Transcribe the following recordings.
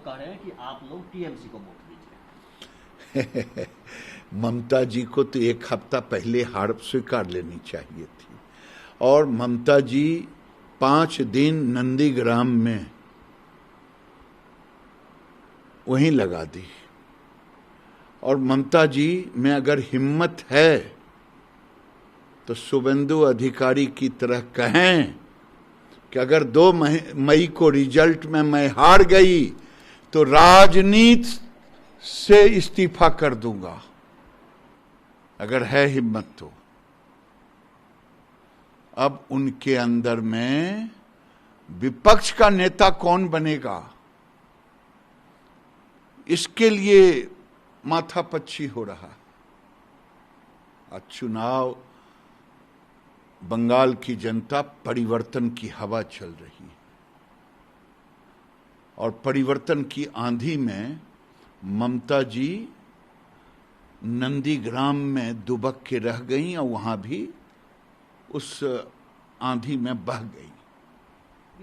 कह रहे हैं कि आप लोग टीएमसी को वोट दीजिए। ममता जी को तो एक हफ्ता पहले हार स्वीकार लेनी चाहिए थी, और ममता जी 5 दिन नंदीग्राम में वहीं लगा दी। और ममता जी में अगर हिम्मत है तो शुभेंदु अधिकारी की तरह कहें कि अगर 2 मई को रिजल्ट में मैं हार गई तो राजनीति से इस्तीफा कर दूंगा, अगर है हिम्मत तो। अब उनके अंदर में विपक्ष का नेता कौन बनेगा, इसके लिए माथापच्ची हो रहा। आज चुनाव, बंगाल की जनता परिवर्तन की हवा चल रही है, और परिवर्तन की आंधी में ममता जी नंदीग्राम में दुबक के रह गई और वहां भी उस आंधी में बह गई।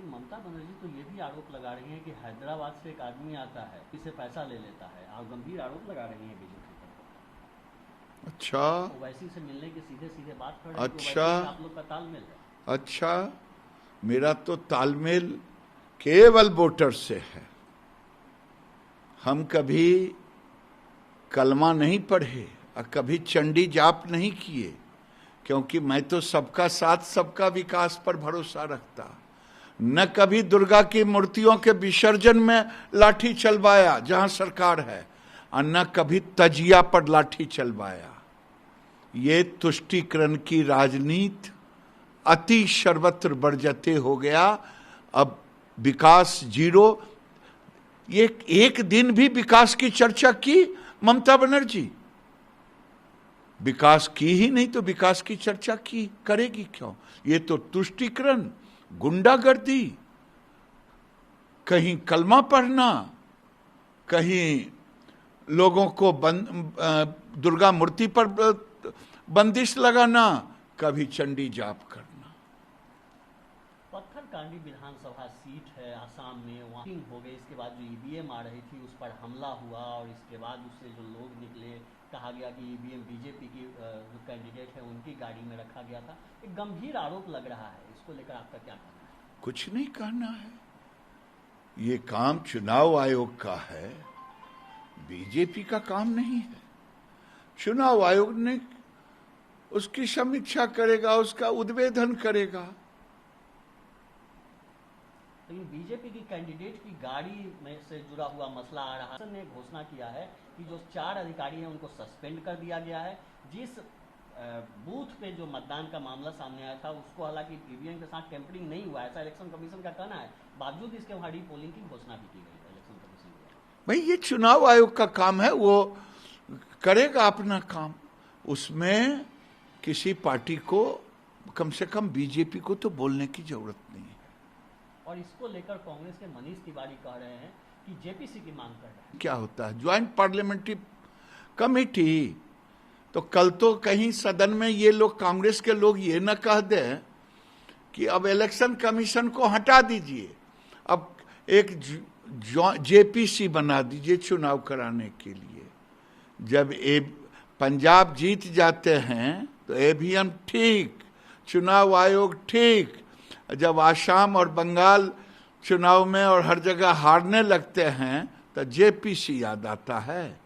ममता बनर्जी तो ये भी आरोप लगा रही हैं कि हैदराबाद से एक आदमी आता है, इसे पैसा ले लेता है। आप गंभीर आरोप लगा रही हैं बीजेपी पर। अच्छा, ओवैसी से मिलने की सीधे सीधे बात कर रहे हैं। अच्छा, आप लोग का तालमेल है। अच्छा, मेरा तो तालमेल केवल वोटर से है। हम कभी कलमा नहीं पढ़े और कभी चंडी जाप नहीं किए, क्योंकि मैं तो सबका साथ सबका विकास पर भरोसा रखता। न कभी दुर्गा की मूर्तियों के विसर्जन में लाठी चलवाया जहां सरकार है, और न कभी तजिया पर लाठी चलवाया। ये तुष्टीकरण की राजनीति अति सर्वत्र बरजते हो गया। अब विकास जीरो। ये एक दिन भी विकास की चर्चा की ममता बनर्जी? विकास की ही नहीं तो विकास की चर्चा की करेगी क्यों? ये तो तुष्टीकरण, गुंडागर्दी, कहीं कलमा पढ़ना, कहीं लोगों को दुर्गा मूर्ति पर बंदिश लगाना, कभी चंडी जाप करना। पत्थरकांडी विधानसभा सीट है आसाम में, वहाँ हो गई। इसके बाद जो ईवीएम आ रही थी उस पर हमला हुआ, और इसके बाद उससे जो लोग निकले, कहा गया कि ईवीएम बीजेपी की जो कैंडिडेट है उनकी गाड़ी में रखा गया था। एक गंभीर आरोप लग रहा है, इसको लेकर आपका क्या कहना है? कुछ नहीं कहना है, ये काम चुनाव आयोग का है, बीजेपी का काम नहीं है। चुनाव आयोग ने उसकी समीक्षा करेगा, उसका उद्भेदन करेगा। लेकिन बीजेपी की कैंडिडेट की गाड़ी में से जुड़ा हुआ मसला आ रहा है। ने घोषणा किया है कि जो 4 अधिकारी हैं उनको सस्पेंड कर दिया गया है। जिस बूथ पे जो मतदान का मामला सामने आया था उसको हालांकि ईवीएम के साथ टेम्परिंग नहीं हुआ, ऐसा इलेक्शन कमीशन का कहना है। बावजूद इसके वहां रीपोलिंग की घोषणा भी की गई है इलेक्शन कमीशन द्वारा। भाई, ये चुनाव आयोग का काम है, वो करेगा अपना काम। उसमें किसी पार्टी को, कम से कम बीजेपी को तो बोलने की जरूरत नहीं है। और इसको लेकर कांग्रेस के मनीष तिवारी कह रहे हैं कि जेपीसी की मांग कर रहे हैं। क्या होता है ज्वाइंट पार्लियामेंट्री कमेटी? तो कल तो कहीं सदन में ये लोग, कांग्रेस के लोग, ये न कह दें कि अब इलेक्शन कमीशन को हटा दीजिए, अब एक जेपीसी बना दीजिए चुनाव कराने के लिए। जब पंजाब जीत जाते हैं तो ईवीएम ठीक, चुनाव आयोग ठीक। जब आसाम और बंगाल चुनाव में और हर जगह हारने लगते हैं तो जेपीसी याद आता है।